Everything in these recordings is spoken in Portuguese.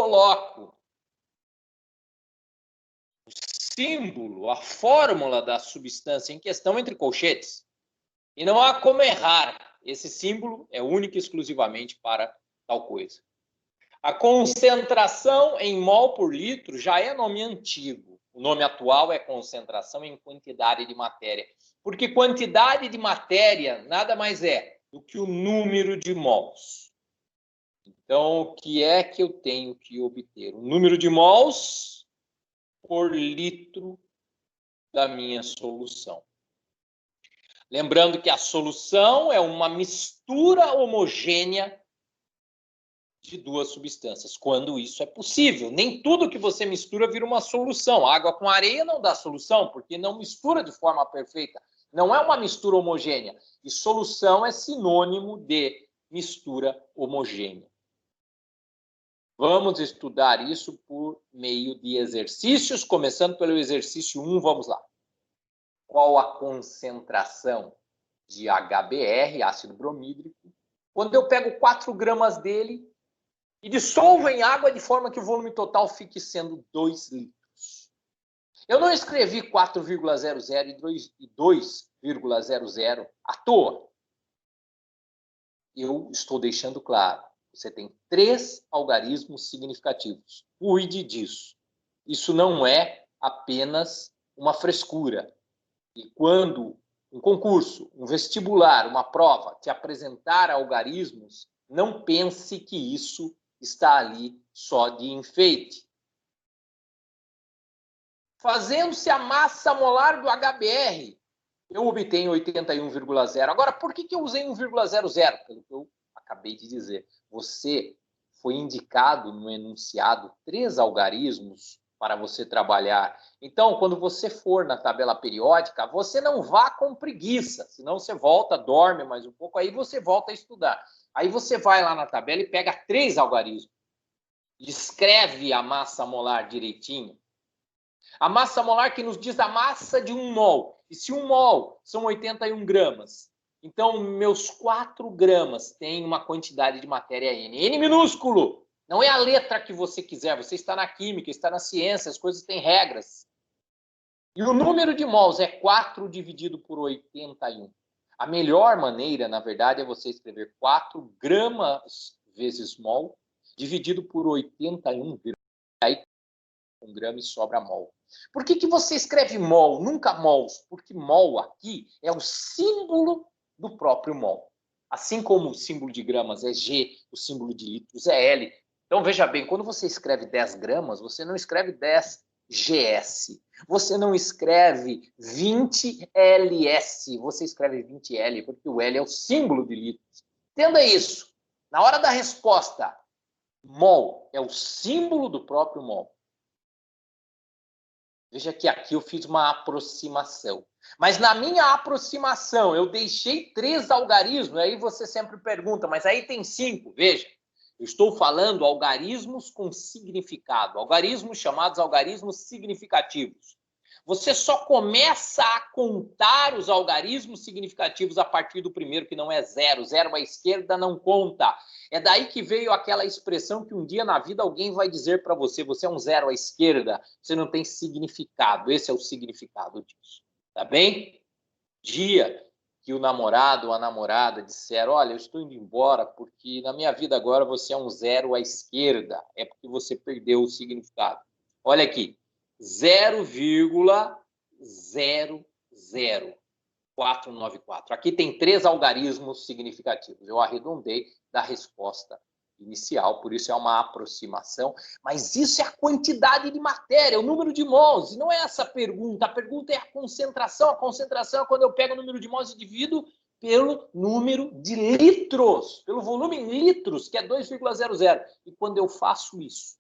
coloco o símbolo, a fórmula da substância em questão entre colchetes. E não há como errar. Esse símbolo é único e exclusivamente para tal coisa. A concentração em mol por litro já é nome antigo. O nome atual é concentração em quantidade de matéria. Porque quantidade de matéria nada mais é do que o número de mols. Então, o que é que eu tenho que obter? O número de mols por litro da minha solução. Lembrando que a solução é uma mistura homogênea de duas substâncias, quando isso é possível. Nem tudo que você mistura vira uma solução. Água com areia não dá solução, porque não mistura de forma perfeita. Não é uma mistura homogênea. E solução é sinônimo de mistura homogênea. Vamos estudar isso por meio de exercícios, começando pelo exercício 1, vamos lá. Qual a concentração de HBr, ácido bromídrico, quando eu pego 4 gramas dele e dissolvo em água de forma que o volume total fique sendo 2 litros. Eu não escrevi 4,00 e 2,00 à toa. Eu estou deixando claro. Você tem 3 algarismos significativos. Cuide disso. Isso não é apenas uma frescura. E quando um concurso, um vestibular, uma prova te apresentar algarismos, não pense que isso está ali só de enfeite. Fazendo-se a massa molar do HBr, eu obtenho 81,0. Agora, por que eu usei 1,00? Pelo que eu acabei de dizer. Você foi indicado no enunciado 3 algarismos para você trabalhar. Então, quando você for na tabela periódica, você não vá com preguiça, senão você volta, dorme mais um pouco, aí você volta a estudar. Aí você vai lá na tabela e pega 3 algarismos. Escreve a massa molar direitinho. A massa molar que nos diz a massa de 1 mol. E se 1 mol são 81 gramas, então meus 4 gramas têm uma quantidade de matéria N. N minúsculo. Não é a letra que você quiser. Você está na química, está na ciência, as coisas têm regras. E o número de mols é 4 dividido por 81. A melhor maneira, na verdade, é você escrever 4 gramas vezes mol dividido por 81, aí 1 grama e sobra mol. Por que você escreve mol, nunca mols? Porque mol aqui é o símbolo do próprio mol. Assim como o símbolo de gramas é G, o símbolo de litros é L. Então, veja bem, quando você escreve 10 gramas, você não escreve 10 GS. Você não escreve 20 LS. Você escreve 20 L, porque o L é o símbolo de litros. Entenda isso. Na hora da resposta, mol é o símbolo do próprio mol. Veja que aqui eu fiz uma aproximação. Mas na minha aproximação, eu deixei 3 algarismos. Aí você sempre pergunta, mas aí tem 5. Veja, eu estou falando algarismos com significado. Algarismos chamados algarismos significativos. Você só começa a contar os algarismos significativos a partir do primeiro, que não é 0. 0 à esquerda não conta. É daí que veio aquela expressão que um dia na vida alguém vai dizer para você, você é um 0 à esquerda, você não tem significado. Esse é o significado disso. Tá bem? Dia que o namorado ou a namorada disseram, olha, eu estou indo embora porque na minha vida agora você é um 0 à esquerda. É porque você perdeu o significado. Olha aqui. 0,00494. Aqui tem 3 algarismos significativos. Eu arredondei da resposta inicial, por isso é uma aproximação. Mas isso é a quantidade de matéria, o número de mols. E não é essa a pergunta. A pergunta é a concentração. A concentração é quando eu pego o número de mols e divido pelo número de litros, pelo volume em litros, que é 2,00. E quando eu faço isso,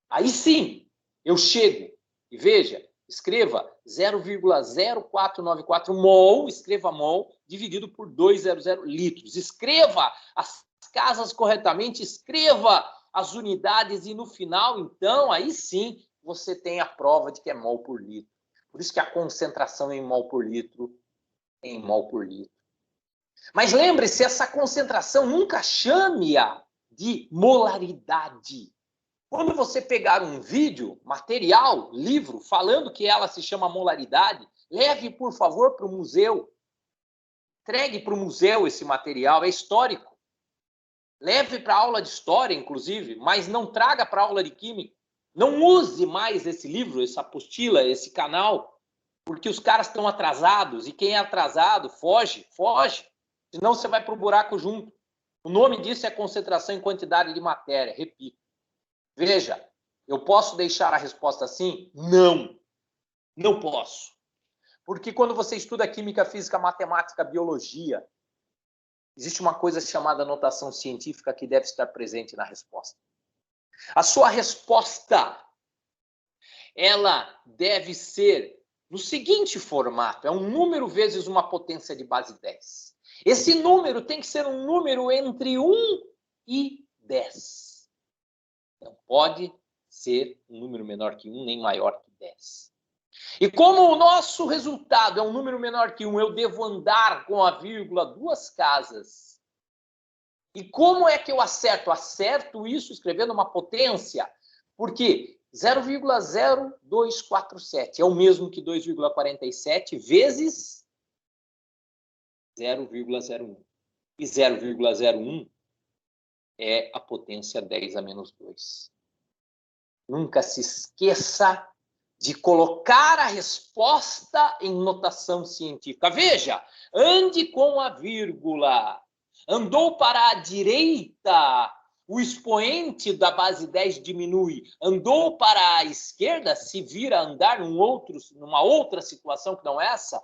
aí sim, eu chego. E veja, escreva 0,0494 mol, escreva mol, dividido por 200 litros. Escreva as casas corretamente, escreva as unidades e no final, então, aí sim, você tem a prova de que é mol por litro. Por isso que a concentração em mol por litro é em mol por litro. Mas lembre-se, essa concentração nunca chame-a de molaridade. Quando você pegar um vídeo, material, livro, falando que ela se chama molaridade, leve, por favor, para o museu. Entregue para o museu esse material, é histórico. Leve para a aula de história, inclusive, mas não traga para a aula de química. Não use mais esse livro, essa apostila, esse canal, porque os caras estão atrasados, e quem é atrasado, foge, senão você vai para o buraco junto. O nome disso é concentração em quantidade de matéria, repito. Veja, eu posso deixar a resposta assim? Não, não posso. Porque quando você estuda química, física, matemática, biologia, existe uma coisa chamada notação científica que deve estar presente na resposta. A sua resposta, ela deve ser no seguinte formato, é um número vezes uma potência de base 10. Esse número tem que ser um número entre 1 e 10. Não pode ser um número menor que 1, nem maior que 10. E como o nosso resultado é um número menor que 1, eu devo andar com a vírgula 2 casas. E como é que eu acerto? Acerto isso escrevendo uma potência, porque 0,0247 é o mesmo que 2,47 vezes 0,01. E 0,01 é a potência 10 a menos 2. Nunca se esqueça de colocar a resposta em notação científica. Veja, ande com a vírgula. Andou para a direita, o expoente da base 10 diminui. Andou para a esquerda, se vir a andar numa outra situação que não é essa,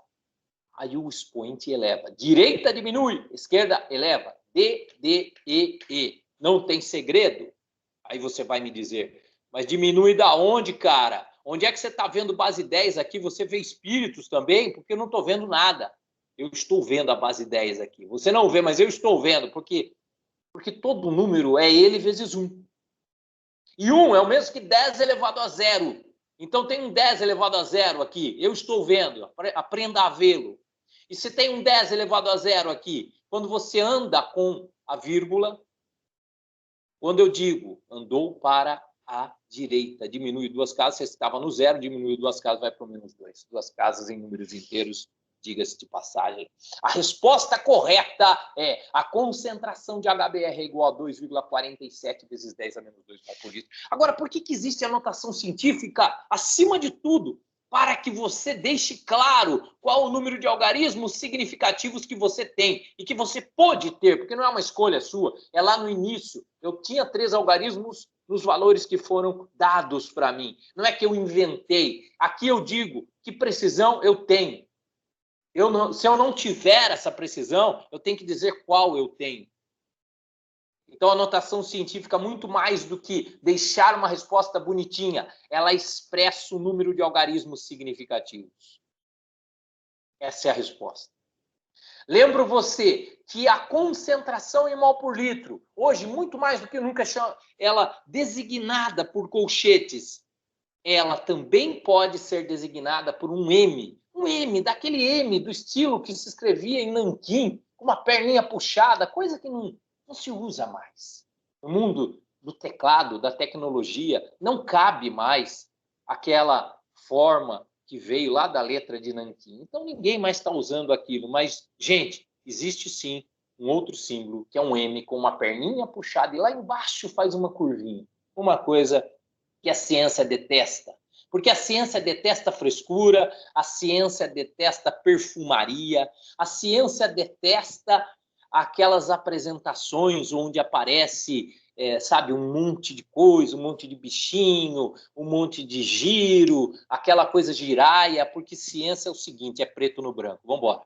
aí o expoente eleva. Direita diminui, esquerda eleva. D, D, E, E. Não tem segredo? Aí você vai me dizer, mas diminui da onde, cara? Onde é que você está vendo base 10 aqui? Você vê espíritos também? Porque eu não estou vendo nada. Eu estou vendo a base 10 aqui. Você não vê, mas eu estou vendo, porque todo número é ele vezes 1. E 1 é o mesmo que 10 elevado a 0. Então tem um 10 elevado a 0 aqui. Eu estou vendo. Aprenda a vê-lo. E se tem um 10 elevado a 0 aqui, quando você anda com a vírgula, quando eu digo andou para a direita, diminui 2 casas, você estava no 0, diminui 2 casas, vai para o menos 2. 2 casas em números inteiros, diga-se de passagem. A resposta correta é a concentração de HBr é igual a 2,47 vezes 10 a menos 2 por litro. Agora, por que existe a notação científica? Acima de tudo, para que você deixe claro qual o número de algarismos significativos que você tem e que você pode ter, porque não é uma escolha sua, é lá no início. Eu tinha 3 algarismos nos valores que foram dados para mim. Não é que eu inventei. Aqui eu digo que precisão eu tenho. Se eu não tiver essa precisão, eu tenho que dizer qual eu tenho. Então, a notação científica, muito mais do que deixar uma resposta bonitinha, ela expressa o número de algarismos significativos. Essa é a resposta. Lembro você que a concentração em mol por litro, hoje, muito mais do que nunca, ela designada por colchetes, ela também pode ser designada por um M. Um M, daquele M do estilo que se escrevia em nanquim, com uma perninha puxada, coisa que não se usa mais. No mundo do teclado, da tecnologia, não cabe mais aquela forma que veio lá da letra de nanquim. Então ninguém mais está usando aquilo. Mas, gente, existe sim um outro símbolo, que é um M com uma perninha puxada e lá embaixo faz uma curvinha. Uma coisa que a ciência detesta. Porque a ciência detesta frescura, a ciência detesta perfumaria, a ciência detesta aquelas apresentações onde aparece, sabe, um monte de coisa, um monte de bichinho, um monte de giro, aquela coisa giraia, porque ciência é o seguinte, é preto no branco. Vamos embora.